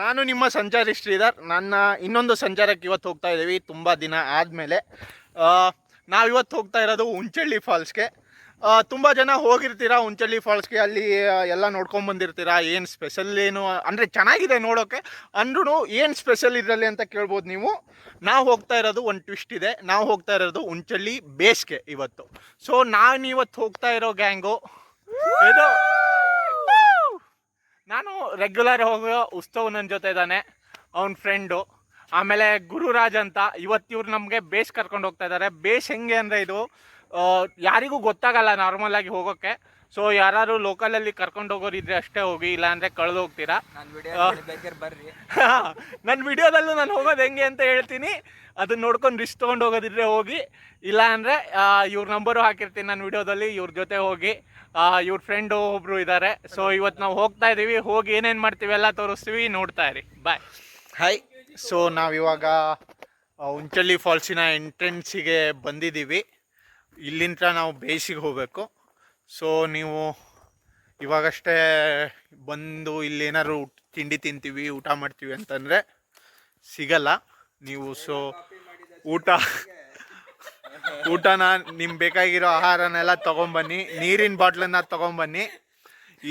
ನಾನು ನಿಮ್ಮ ಸಂಚಾರಿ ಶ್ರೀಧರ್. ನನ್ನ ಇನ್ನೊಂದು ಸಂಚಾರಕ್ಕೆ ಇವತ್ತು ಹೋಗ್ತಾ ಇದ್ದೀವಿ, ತುಂಬ ದಿನ ಆದಮೇಲೆ. ನಾವಿವತ್ತು ಹೋಗ್ತಾ ಇರೋದು ಉಂಚಳ್ಳಿ ಫಾಲ್ಸ್ಗೆ. ತುಂಬ ಜನ ಹೋಗಿರ್ತೀರಾ ಉಂಚಳ್ಳಿ ಫಾಲ್ಸ್ಗೆ, ಅಲ್ಲಿ ಎಲ್ಲ ನೋಡ್ಕೊಂಬಂದಿರ್ತೀರಾ. ಏನು ಸ್ಪೆಷಲ್ ಏನು ಅಂದರೆ ಚೆನ್ನಾಗಿದೆ ನೋಡೋಕ್ಕೆ, ಅಂದ್ರೂ ಏನು ಸ್ಪೆಷಲ್ ಇದರಲ್ಲಿ ಅಂತ ಕೇಳ್ಬೋದು ನೀವು. ನಾವು ಹೋಗ್ತಾ ಇರೋದು ಒಂದು ಟ್ವಿಸ್ಟ್ ಇದೆ, ನಾವು ಹೋಗ್ತಾ ಇರೋದು ಉಂಚಳ್ಳಿ ಬೇಸ್ಗೆ ಇವತ್ತು. ಸೊ ನಾನು ಇವತ್ತು ಹೋಗ್ತಾ ಇರೋ ಗ್ಯಾಂಗು ಇದು. ನಾನು ರೆಗ್ಯುಲರ್ ಹೋಗೋ ಉತ್ಸವ್ ನನ್ನ ಜೊತೆ ಇದ್ದಾನೆ, ಅವನ ಫ್ರೆಂಡು. ಆಮೇಲೆ ಗುರುರಾಜ್ ಅಂತ. ಇವತ್ತು ಇವ್ರು ನಮಗೆ ಬೇಸ್ ಕರ್ಕೊಂಡು ಹೋಗ್ತಾ ಇದ್ದಾರೆ. ಬೇಸ್ ಹೆಂಗೆ ಅಂದರೆ ಇದು ಯಾರಿಗೂ ಗೊತ್ತಾಗಲ್ಲ ನಾರ್ಮಲಾಗಿ ಹೋಗೋಕ್ಕೆ. ಸೊ ಯಾರು ಲೋಕಲಲ್ಲಿ ಕರ್ಕೊಂಡು ಹೋಗೋರಿದ್ರೆ ಅಷ್ಟೇ ಹೋಗಿ, ಇಲ್ಲಾಂದರೆ ಕಳೆದು ಹೋಗ್ತೀರಾ. ನನ್ನ ವಿಡಿಯೋದಲ್ಲೂ ನಾನು ಹೋಗೋದು ಹೆಂಗೆ ಅಂತ ಹೇಳ್ತೀನಿ, ಅದನ್ನ ನೋಡ್ಕೊಂಡು ರಿಸ್ಕ್ ತೊಗೊಂಡು ಹೋಗೋದಿದ್ರೆ ಹೋಗಿ, ಇಲ್ಲ ಅಂದರೆ ಇವ್ರ ನಂಬರು ಹಾಕಿರ್ತೀನಿ ನನ್ನ ವಿಡಿಯೋದಲ್ಲಿ, ಇವ್ರ ಜೊತೆ ಹೋಗಿ. ಇವ್ರ ಫ್ರೆಂಡು ಒಬ್ಬರು ಇದ್ದಾರೆ. ಸೊ ಇವತ್ತು ನಾವು ಹೋಗ್ತಾ ಇದ್ದೀವಿ, ಹೋಗಿ ಏನೇನು ಮಾಡ್ತೀವಿ ಎಲ್ಲ ತೋರಿಸ್ತೀವಿ, ನೋಡ್ತಾ ಇರಿ. ಬಾಯ್. ಹಾಯ್. ಸೊ ನಾವಿವಾಗ ಉಂಚಳ್ಳಿ ಫಾಲ್ಸಿನ ಎಂಟ್ರೆನ್ಸಿಗೆ ಬಂದಿದ್ದೀವಿ. ಇಲ್ಲಿಂದ ನಾವು ಬೇಸಿಗೆ ಹೋಗಬೇಕು. ಸೊ ನೀವು ಇವಾಗಷ್ಟೇ ಬಂದು ಇಲ್ಲೇನಾದ್ರು ತಿಂಡಿ ತಿಂತೀವಿ, ಊಟ ಮಾಡ್ತೀವಿ ಅಂತಂದರೆ ಸಿಗಲ್ಲ ನೀವು. ಸೊ ಊಟನ ನಿಮ್ಗೆ ಬೇಕಾಗಿರೋ ಆಹಾರನೆಲ್ಲ ತೊಗೊಂಬನ್ನಿ, ನೀರಿನ ಬಾಟ್ಲನ್ನ ತೊಗೊಂಬನ್ನಿ.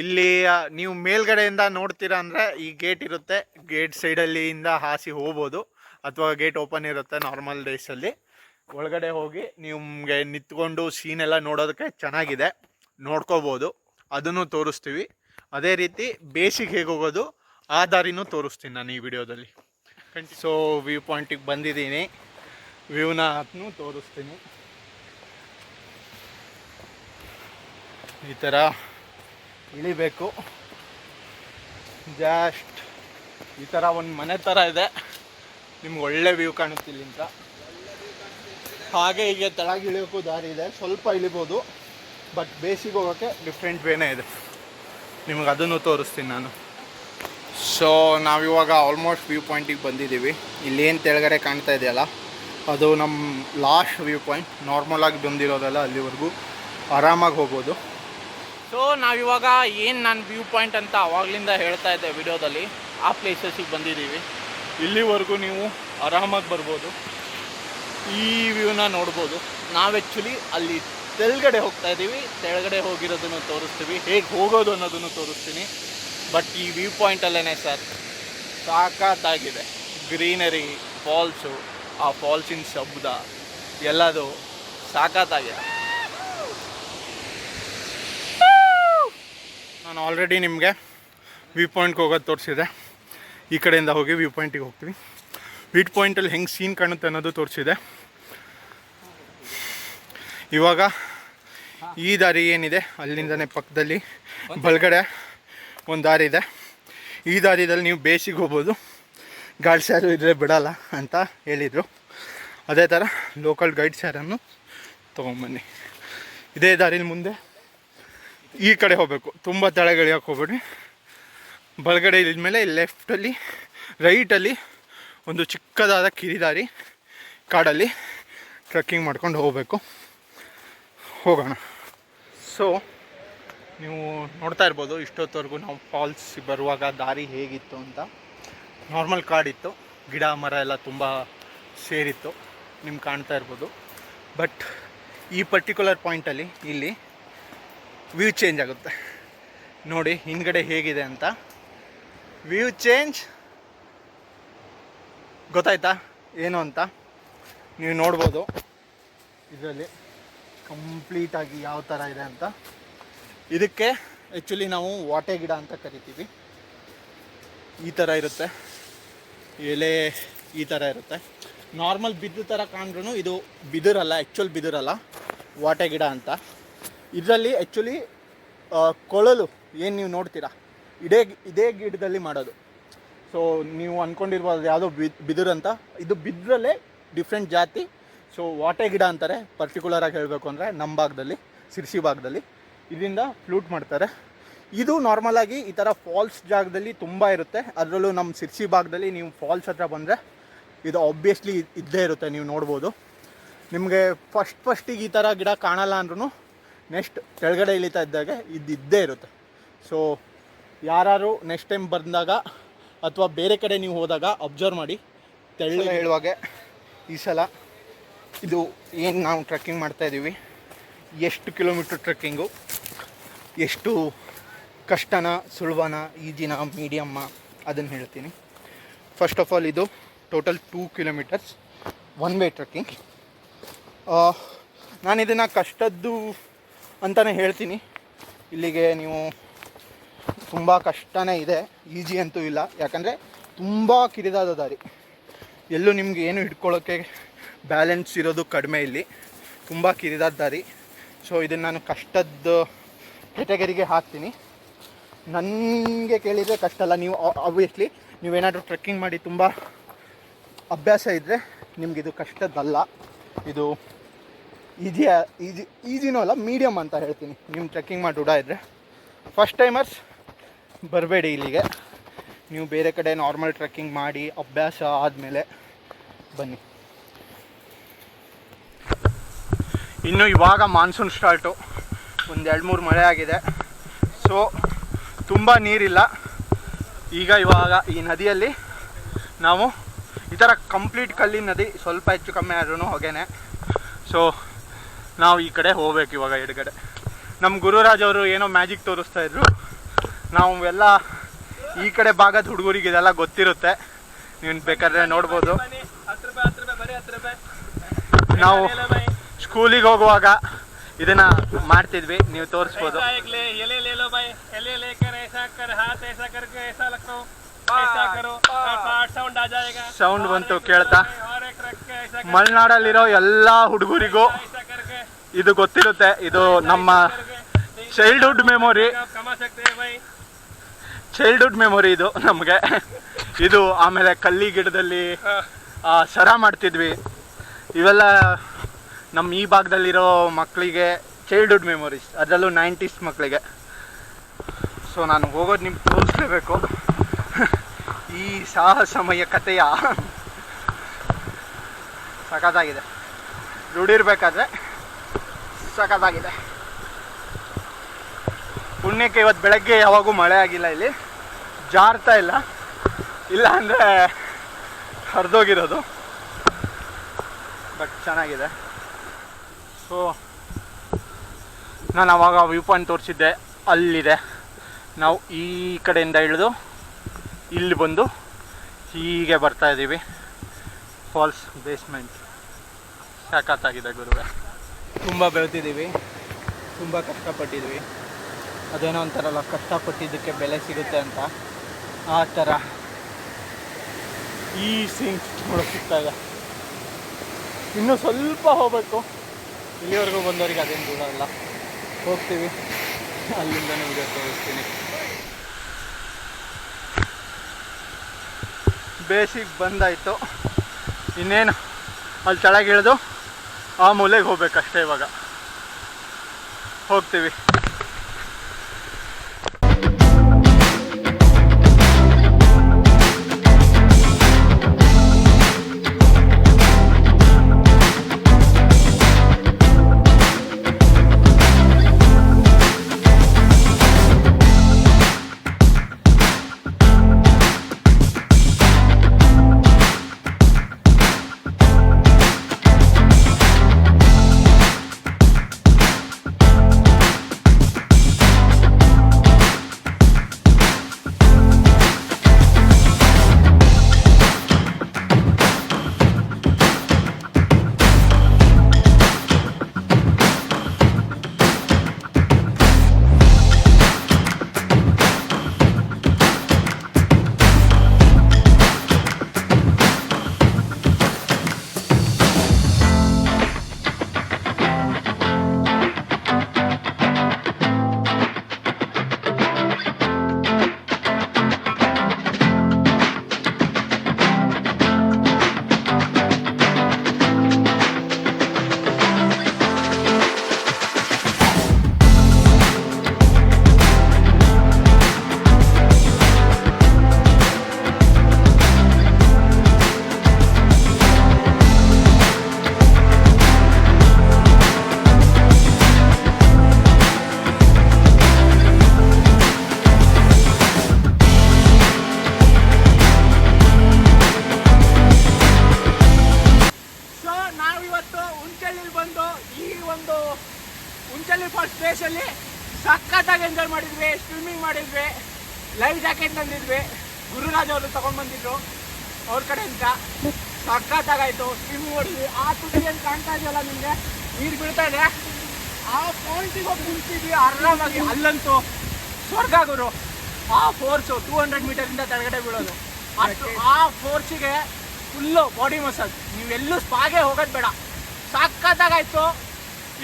ಇಲ್ಲಿ ನೀವು ಮೇಲ್ಗಡೆಯಿಂದ ನೋಡ್ತೀರಾ ಅಂದರೆ ಈ ಗೇಟ್ ಇರುತ್ತೆ, ಗೇಟ್ ಸೈಡಲ್ಲಿಂದ ಹಾಸಿ ಹೋಗ್ಬೋದು, ಅಥವಾ ಗೇಟ್ ಓಪನ್ ಇರುತ್ತೆ ನಾರ್ಮಲ್ ಡೇಸಲ್ಲಿ. ಒಳಗಡೆ ಹೋಗಿ ನಿಮಗೆ ನಿಂತ್ಕೊಂಡು ಸೀನೆಲ್ಲ ನೋಡೋದಕ್ಕೆ ಚೆನ್ನಾಗಿದೆ, ನೋಡ್ಕೋಬೋದು. ಅದನ್ನು ತೋರಿಸ್ತೀವಿ. ಅದೇ ರೀತಿ ಬೇಸಿಗೆ ಹೇಗೆ ಹೋಗೋದು ಆ ದಾರಿನೂ ತೋರಿಸ್ತೀನಿ ನಾನು ಈ ವಿಡಿಯೋದಲ್ಲಿ. ಸೊ ವ್ಯೂ ಪಾಯಿಂಟಿಗೆ ಬಂದಿದ್ದೀನಿ, ವ್ಯೂನ ತೋರಿಸ್ತೀನಿ. ಈ ಥರ ಇಳಿಬೇಕು. ಜಸ್ಟ್ ಈ ಥರ ಒಂದು ಮನೆ ಥರ ಇದೆ, ನಿಮ್ಗೆ ಒಳ್ಳೆ ವ್ಯೂ ಕಾಣುತ್ತೆ ಇಲ್ಲಿಂದ. ಹಾಗೆ ಹೀಗೆ ತೆಳಗೆ ಇಳಿಯೋಕ್ಕೂ ದಾರಿ ಇದೆ, ಸ್ವಲ್ಪ ಇಳಿಬೋದು. ಬಟ್ ಬೇಸಿಗೆ ಹೋಗೋಕ್ಕೆ ಡಿಫ್ರೆಂಟ್ ವೇನೇ ಇದೆ, ನಿಮ್ಗೆ ಅದನ್ನು ತೋರಿಸ್ತೀನಿ ನಾನು. ಸೊ ನಾವಿವಾಗ ಆಲ್ಮೋಸ್ಟ್ ವ್ಯೂ ಪಾಯಿಂಟಿಗೆ ಬಂದಿದ್ದೀವಿ. ಇಲ್ಲೇನು ತೆಳಗಡೆ ಕಾಣ್ತಾ ಇದೆಯಲ್ಲ, ಅದು ನಮ್ಮ ಲಾಸ್ಟ್ ವ್ಯೂ ಪಾಯಿಂಟ್. ನಾರ್ಮಲಾಗಿ ಬಂದಿರೋದಲ್ಲ, ಅಲ್ಲಿವರೆಗೂ ಆರಾಮಾಗಿ ಹೋಗ್ಬೋದು. ಸೊ ನಾವಿವಾಗ ಏನು ನಾನು ವ್ಯೂ ಪಾಯಿಂಟ್ ಅಂತ ಆವಾಗಲಿಂದ ಹೇಳ್ತಾ ಇದ್ದೆ ವಿಡಿಯೋದಲ್ಲಿ, ಆ ಪ್ಲೇಸಸ್ಸಿಗೆ ಬಂದಿದ್ದೀವಿ. ಇಲ್ಲಿವರೆಗೂ ನೀವು ಆರಾಮಾಗಿ ಬರ್ಬೋದು, ಈ ವ್ಯೂನ ನೋಡ್ಬೋದು. ನಾವು ಆ್ಯಕ್ಚುಲಿ ಅಲ್ಲಿ ತೆಳಗಡೆ ಹೋಗ್ತಾ ಇದ್ದೀವಿ, ತೆಳಗಡೆ ಹೋಗಿರೋದನ್ನು ತೋರಿಸ್ತೀವಿ, ಹೇಗೆ ಹೋಗೋದು ಅನ್ನೋದನ್ನು ತೋರಿಸ್ತೀನಿ. ಬಟ್ ಈ ವ್ಯೂ ಪಾಯಿಂಟಲ್ಲೇ ಸರ್ ಸಾಕಾಗಿದೆ. ಗ್ರೀನರಿ, ಫಾಲ್ಸು, ಆ ಫಾಲ್ಸಿನ ಶಬ್ದ ಎಲ್ಲದು ಸಾಕಾಗಿದೆ. ನಾನು ಆಲ್ರೆಡಿ ನಿಮಗೆ ವ್ಯೂ ಪಾಯಿಂಟ್ಗೆ ಹೋಗೋದು ತೋರಿಸಿದೆ. ಈ ಕಡೆಯಿಂದ ಹೋಗಿ ವ್ಯೂ ಪಾಯಿಂಟಿಗೆ ಹೋಗ್ತೀವಿ. ವ್ಯೂ ಪಾಯಿಂಟಲ್ಲಿ ಹೆಂಗೆ ಸೀನ್ ಕಾಣುತ್ತೆ ಅನ್ನೋದು ತೋರಿಸಿದೆ. ಇವಾಗ ಈ ದಾರಿ ಏನಿದೆ ಅಲ್ಲಿಂದನೇ ಪಕ್ಕದಲ್ಲಿ ಬಲಗಡೆ ಒಂದು ದಾರಿ ಇದೆ. ಈ ದಾರಿದಲ್ಲಿ ನೀವು ಬೇಸಿಗೆ ಹೋಗ್ಬೋದು, ಗಾಡ್ಸ್ ಯಾರು ಇದ್ದರೆ ಬಿಡಲ್ಲ ಅಂತ ಹೇಳಿದರು. ಅದೇ ಥರ ಲೋಕಲ್ ಗೈಡ್ಸ್ ಯಾರನ್ನು ತೊಗೊಂಬನ್ನಿ. ಇದೇ ದಾರಿಲಿ ಮುಂದೆ ಈ ಕಡೆ ಹೋಗಬೇಕು, ತುಂಬ ತೆಳಗಿಳಿಯೋಕೆ ಹೋಗ್ಬೇಡಿ. ಬಲಗಡೆ ಇಳಿದ್ಮೇಲೆ ಲೆಫ್ಟಲ್ಲಿ ರೈಟಲ್ಲಿ ಒಂದು ಚಿಕ್ಕದಾದ ಕಿರಿದಾರಿ, ಕಾಡಲ್ಲಿ ಟ್ರೆಕ್ಕಿಂಗ್ ಮಾಡ್ಕೊಂಡು ಹೋಗಬೇಕು. ಹೋಗೋಣ. ಸೊ ನೀವು ನೋಡ್ತಾ ಇರ್ಬೋದು ಇಷ್ಟೊತ್ತವರೆಗೂ ನಾವು ಫಾಲ್ಸ್ ಬರುವಾಗ ದಾರಿ ಹೇಗಿತ್ತು ಅಂತ. ನಾರ್ಮಲ್ ಕಾಡಿತ್ತು, ಗಿಡ ಮರ ಎಲ್ಲ ತುಂಬ ಸೇರಿತ್ತು, ನಿಮ್ಗೆ ಕಾಣ್ತಾ ಇರ್ಬೋದು. ಬಟ್ ಈ ಪರ್ಟಿಕ್ಯುಲರ್ ಪಾಯಿಂಟಲ್ಲಿ ಇಲ್ಲಿ ವ್ಯೂ ಚೇಂಜ್ ಆಗುತ್ತೆ. ನೋಡಿ ಹಿಂದ್ಗಡೆ ಹೇಗಿದೆ ಅಂತ. ವ್ಯೂ ಚೇಂಜ್ ಗೊತ್ತಾಯ್ತಾ ಏನು ಅಂತ? ನೀವು ನೋಡ್ಬೋದು ಇದರಲ್ಲಿ ಕಂಪ್ಲೀಟಾಗಿ ಯಾವ ಥರ ಇದೆ ಅಂತ. ಇದಕ್ಕೆ ಆ್ಯಕ್ಚುಲಿ ನಾವು ವಾಟೆ ಗಿಡ ಅಂತ ಕರಿತೀವಿ. ಈ ಥರ ಇರುತ್ತೆ, ಎಲೆ ಈ ಥರ ಇರುತ್ತೆ. ನಾರ್ಮಲ್ ಬಿದ್ದು ಥರ ಕಾಣ್ರೂ ಇದು ಬಿದಿರಲ್ಲ, ಆ್ಯಕ್ಚುಲ್ ಬಿದಿರಲ್ಲ, ವಾಟೆ ಗಿಡ ಅಂತ. ಇದರಲ್ಲಿ ಆ್ಯಕ್ಚುಲಿ ಕೊಳಲು ಏನು ನೀವು ನೋಡ್ತೀರಾ ಇದೇ ಗಿಡದಲ್ಲಿ ಮಾಡೋದು. ಸೊ ನೀವು ಅಂದ್ಕೊಂಡಿರ್ಬೋದು ಯಾವುದೋ ಬಿದಿರು ಅಂತ, ಇದು ಬಿದ್ದರಲ್ಲೇ ಡಿಫ್ರೆಂಟ್ ಜಾತಿ. ಸೊ ವಾಟೆ ಗಿಡ ಅಂತಾರೆ ಪರ್ಟಿಕ್ಯುಲರಾಗಿ ಹೇಳಬೇಕು ಅಂದರೆ. ನಮ್ಮ ಭಾಗದಲ್ಲಿ, ಸಿರ್ಸಿ ಭಾಗದಲ್ಲಿ ಇದರಿಂದ ಫ್ಲೂಟ್ ಮಾಡ್ತಾರೆ. ಇದು ನಾರ್ಮಲಾಗಿ ಈ ಥರ ಫಾಲ್ಸ್ ಜಾಗದಲ್ಲಿ ತುಂಬ ಇರುತ್ತೆ. ಅದರಲ್ಲೂ ನಮ್ಮ ಸಿರ್ಸಿ ಭಾಗದಲ್ಲಿ ನೀವು ಫಾಲ್ಸ್ ಹತ್ರ ಬಂದರೆ ಇದು ಆಬ್ವಿಯಸ್ಲಿ ಇದ್ದೇ ಇರುತ್ತೆ, ನೀವು ನೋಡ್ಬೋದು. ನಿಮಗೆ ಫಸ್ಟಿಗೆ ಈ ಥರ ಗಿಡ ಕಾಣಲ್ಲ ಅಂದ್ರೂ ನೆಕ್ಸ್ಟ್ ಕೆಳಗಡೆ ಇಳಿತಾ ಇದ್ದಾಗ ಇದ್ದೇ ಇರುತ್ತೆ. ಸೊ ಯಾರು ನೆಕ್ಸ್ಟ್ ಟೈಮ್ ಬಂದಾಗ ಅಥವಾ ಬೇರೆ ಕಡೆ ನೀವು ಹೋದಾಗ ಅಬ್ಸರ್ವ್ ಮಾಡಿ. ತೆಳ್ಳಗೆ ಹೇಳುವಾಗೆ ಈ ಸಲ ಇದು ಏನು ನಾವು ಟ್ರೆಕ್ಕಿಂಗ್ ಮಾಡ್ತಾಯಿದ್ದೀವಿ, ಎಷ್ಟು ಕಿಲೋಮೀಟ್ರ್ ಟ್ರೆಕ್ಕಿಂಗು, ಎಷ್ಟು ಕಷ್ಟನ, ಸುಲಭನ, ಈಜಿನ, ಮೀಡಿಯಮ್ಮ ಅದನ್ನು ಹೇಳ್ತೀನಿ. ಫಸ್ಟ್ ಆಫ್ ಆಲ್ ಇದು total 2 kilometres one way trekking. ನಾನು ಇದನ್ನು ಕಷ್ಟದ್ದು ಅಂತಲೇ ಹೇಳ್ತೀನಿ. ಇಲ್ಲಿಗೆ ನೀವು ತುಂಬ ಕಷ್ಟನೇ ಇದೆ, ಈಜಿ ಅಂತೂ ಇಲ್ಲ. ಯಾಕಂದರೆ ತುಂಬ ಕಿರಿದಾದ ದಾರಿ, ಎಲ್ಲೂ ನಿಮ್ಗೆ ಏನು ಹಿಡ್ಕೊಳ್ಳೋಕ್ಕೆ ಬ್ಯಾಲೆನ್ಸ್ ಇರೋದು ಕಡಿಮೆ. ಇಲ್ಲಿ ತುಂಬ ಕಿರಿದಾದ ದಾರಿ. ಸೊ ಇದನ್ನು ನಾನು ಕಷ್ಟದ ಕೆಟಗರಿಗೆ ಹಾಕ್ತೀನಿ. ನನಗೆ ಕೇಳಿದರೆ ಕಷ್ಟ ಅಲ್ಲ. ನೀವು ಆಬ್ವಿಯಸ್ಲಿ ನೀವೇನಾದರೂ ಟ್ರೆಕ್ಕಿಂಗ್ ಮಾಡಿ ತುಂಬ ಅಭ್ಯಾಸ ಇದ್ದರೆ ನಿಮಗಿದು ಕಷ್ಟದ್ದಲ್ಲ. ಇದು ಈಜಿನೂ ಅಲ್ಲ, ಮೀಡಿಯಮ್ ಅಂತ ಹೇಳ್ತೀನಿ. ನಿಮ್ಮ ಟ್ರೆಕ್ಕಿಂಗ್ ಮಾಡಿ ರೂಢ ಇದ್ದರೆ. ಫಸ್ಟ್ ಟೈಮರ್ಸ್ ಬರಬೇಡಿ ಇಲ್ಲಿಗೆ. ನೀವು ಬೇರೆ ಕಡೆ ನಾರ್ಮಲ್ ಟ್ರೆಕ್ಕಿಂಗ್ ಮಾಡಿ ಅಭ್ಯಾಸ ಆದಮೇಲೆ ಬನ್ನಿ. ಇನ್ನು ಇವಾಗ ಮಾನ್ಸೂನ್ ಸ್ಟಾರ್ಟು, ಒಂದು 2-3 ಮಳೆ ಆಗಿದೆ. ಸೊ ತುಂಬ ನೀರಿಲ್ಲ ಈಗ. ಇವಾಗ ಈ ನದಿಯಲ್ಲಿ ನಾವು ಈ ಥರ ಕಂಪ್ಲೀಟ್ ಕಲ್ಲಿನ ನದಿ, ಸ್ವಲ್ಪ ಹೆಚ್ಚು ಕಮ್ಮಿ ಆದ್ರೂ ಹೊಗೆನೆ. ಸೊ ನಾವು ಈ ಕಡೆ ಹೋಗ್ಬೇಕು ಇವಾಗ ಎಡಗಡೆ. ನಮ್ಮ ಗುರುರಾಜ್ ಅವರು ಏನೋ ಮ್ಯಾಜಿಕ್ ತೋರಿಸ್ತಾಯಿದ್ರು. ನಾವು ಎಲ್ಲ ಈ ಕಡೆ ಭಾಗದ ಹುಡುಗರಿಗೆ ಇದೆಲ್ಲ ಗೊತ್ತಿರುತ್ತೆ, ನೀವು ಬೇಕಾದ್ರೆ ನೋಡ್ಬೋದು. ನಾವು ಸ್ಕೂಲಿಗೆ ಹೋಗುವಾಗ ಇದನ್ನು ಮಾಡ್ತಿದ್ವಿ, ನೀವು ತೋರಿಸ್ಬೋದು. ಸೌಂಡ್ ಬಂತು ಕೇಳ್ತಾ. ಮಲೆನಾಡಲ್ಲಿರೋ ಎಲ್ಲ ಹುಡುಗರಿಗೂ ಇದು ಗೊತ್ತಿರುತ್ತೆ. ಇದು ನಮ್ಮ ಚೈಲ್ಡ್ಹುಡ್ ಮೆಮೊರಿ ಇದು ನಮಗೆ. ಇದು ಆಮೇಲೆ ಕಲ್ಲಿ ಗಿಡದಲ್ಲಿ ಸರ ಮಾಡ್ತಿದ್ವಿ. ಇವೆಲ್ಲ ನಮ್ಮ ಈ ಭಾಗದಲ್ಲಿರೋ ಮಕ್ಕಳಿಗೆ ಚೈಲ್ಡ್ಹುಡ್ ಮೆಮೊರೀಸ್, ಅದರಲ್ಲೂ 90s ಮಕ್ಕಳಿಗೆ. ಸೊ ನಾನು ಹೋಗೋದು ನಿಮ್ಗೆ ತೋರಿಸ್ಲೇಬೇಕು ಈ ಸಾಹಸಮಯ ಕಥೆಯ. ಸಖತ್ತಾಗಿದೆ, ರೂಢಿರ್ಬೇಕಾದ್ರೆ ಸಖತ್ತಾಗಿದೆ. ಪುಣ್ಯಕ್ಕೆ ಇವತ್ತು ಬೆಳಗ್ಗೆ ಯಾವಾಗೂ ಮಳೆ ಆಗಿಲ್ಲ, ಇಲ್ಲಿ ಜಾರ್ತಾ ಇಲ್ಲ, ಇಲ್ಲ ಅಂದರೆ ಹರಿದೋಗಿರೋದು. ಬಟ್ ಚೆನ್ನಾಗಿದೆ. ಸೊ ನಾನು ಆವಾಗ ವ್ಯೂ ಪಾಯಿಂಟ್ ತೋರಿಸಿದ್ದೆ, ಅಲ್ಲಿದೆ. ನಾವು ಈ ಕಡೆಯಿಂದ ಇಳಿದು ಇಲ್ಲಿ ಬಂದು ಹೀಗೆ ಬರ್ತಾಯಿದ್ದೀವಿ. ಫಾಲ್ಸ್ ಬೇಸ್ಮೆಂಟ್ ಸಖತ್ತಾಗಿದೆ ಗುರುವೆ. ತುಂಬ ಬೆಳೆದಿದ್ದೀವಿ, ತುಂಬ ಕಷ್ಟಪಟ್ಟಿದ್ವಿ. ಅದೇನೋ ಅಂತಾರಲ್ಲ, ಕಷ್ಟಪಟ್ಟಿದ್ದಕ್ಕೆ ಬೆಲೆ ಸಿಗುತ್ತೆ ಅಂತ, ಆ ಥರ ಈ ಸೀನ್ಸ್ ನೋಡೋಕ್ಕಿದ್ದಾಗ ಇನ್ನೂ ಸ್ವಲ್ಪ ಹೋಗಬೇಕು. ಇಲ್ಲಿವರೆಗೂ ಬಂದವರಿಗೆ ಅದೇನು ದೂರ ಅಲ್ಲ, ಹೋಗ್ತೀವಿ. ಅಲ್ಲಿಂದನೇ ವಿಡಿಯೋ ತೋರಿಸ್ತೀನಿ. ಬೇಸಿಗೆ ಬಂದಾಯಿತು, ಇನ್ನೇನು ಅಲ್ಲಿ ಕೆಳಗೆ ಇಳಿದು ಆ ಮೂಲೆಗೆ ಹೋಗ್ಬೇಕಷ್ಟೇ. ಇವಾಗ ಹೋಗ್ತೀವಿ. ಸ್ವಿಮ್ಮಿಂಗ್ ಮಾಡಿದ್ವಿ, ಲೈಫ್ ಜಾಕೆಟ್ ತಂದಿದ್ವಿ, ಗುರುರಾಜ್ ಅವರು ತಗೊಂಡ್ಬಂದಿದ್ರು ಅವ್ರ ಕಡೆಯಿಂದ. ಸಖತ್ತಾಗಾಯ್ತು, ಸ್ವಿಮ್ಮಿಂಗ್ ಹೊಡಿದ್ವಿ. ಆ ತುಟಿ ಏನು ಕಾಣ್ತಾ ಇದೆಯಲ್ಲ ನಿಮಗೆ, ನೀರು ಬೀಳ್ತಾ ಇದೆ, ಆ ಪಾಯಿಂಟಿಗೆ ಹೋಗಿ ನಿಲ್ತಿದ್ವಿ ಆರಾಮಾಗಿ. ಅಲ್ಲಂತೂ ಸ್ವರ್ಗ ಗುರು. ಆ ಫೋರ್ಸು 200 ಮೀಟರಿಂದ ಕೆಳಗಡೆ ಬೀಳೋದು, ಆ ಫೋರ್ಸಿಗೆ ಫುಲ್ಲು ಬಾಡಿ ಮಸಾಜ್. ನೀವೆಲ್ಲೂ ಸ್ಪಾಗೆ ಹೋಗೋದು ಬೇಡ, ಸಖತ್ತಾಗಾಯ್ತು.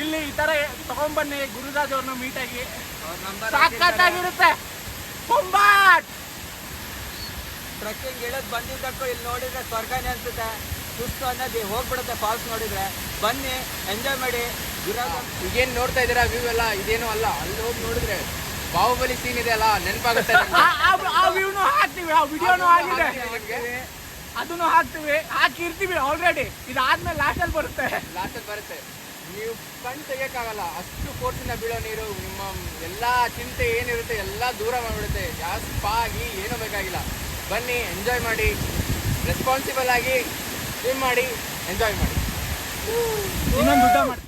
ಇಲ್ಲಿ ಈ ಥರ ತಗೊಂಡ್ಬನ್ನಿ ಗುರುರಾಜ್ ಅವ್ರನ್ನ ಮೀಟಾಗಿ, ಸಖತ್ತಾಗಿರುತ್ತೆ. ಬೊಂಬಾಟ್ ಟ್ರೆಕ್ಕಿಂಗ್ ಇಳೋದು ಬಂದಿದ್ದಕ್ಕೂ ಇಲ್ಲಿ ನೋಡಿದ್ರೆ ಸ್ವರ್ಗನೇ ಅನ್ಸುತ್ತೆ. ಸುಸ್ತು ಅನ್ನೋದು ಹೋಗ್ಬಿಡುತ್ತೆ ಫಾಲ್ಸ್ ನೋಡಿದ್ರೆ. ಬನ್ನಿ, ಎಂಜಾಯ್ ಮಾಡಿ. ಈಗೇನು ನೋಡ್ತಾ ಇದ್ದೀರಾ ವ್ಯೂ ಎಲ್ಲ ಇದೇನು ಅಲ್ಲ, ಅಲ್ಲಿ ಹೋಗಿ ನೋಡಿದ್ರೆ ಬಾಹುಬಲಿ ಸೀನ್ ಇದೆ ಅಲ್ಲ, ನೆನಪಾಗುತ್ತೆ. ಆ ವ್ಯೂನು ಹಾಕ್ತೀವಿ, ಆ ವಿಡಿಯೋನು ಆಗಿದೆ, ಅದನ್ನು ಹಾಕ್ತೀವಿ, ಹಾಕಿರ್ತೀವಿ ಆಲ್ರೆಡಿ. ಇದಾದ್ಮೇಲೆ ಲಾಸ್ಟಲ್ಲಿ ಬರುತ್ತೆ. ನೀವು ಕಣ್ಣು ತೆಗಿಯೋಕ್ಕಾಗಲ್ಲ, ಅಷ್ಟು ಫೋರ್ಸಿಂದ ಬೀಳೋ ನೀರು ನಿಮ್ಮ ಎಲ್ಲ ಚಿಂತೆ ಏನಿರುತ್ತೆ ಎಲ್ಲ ದೂರ ಮಾಡಿಬಿಡುತ್ತೆ. ಜಾಸ್ತಿ ಸ್ಪಾ ಆಗಿ ಏನೂ ಬೇಕಾಗಿಲ್ಲ. ಬನ್ನಿ, ಎಂಜಾಯ್ ಮಾಡಿ, ರೆಸ್ಪಾನ್ಸಿಬಲ್ ಆಗಿ ಸ್ವಿಮ್ ಮಾಡಿ, ಎಂಜಾಯ್ ಮಾಡಿ. ಇನ್ನೊಂದು ಊಟ ಮಾಡ್ತೀವಿ.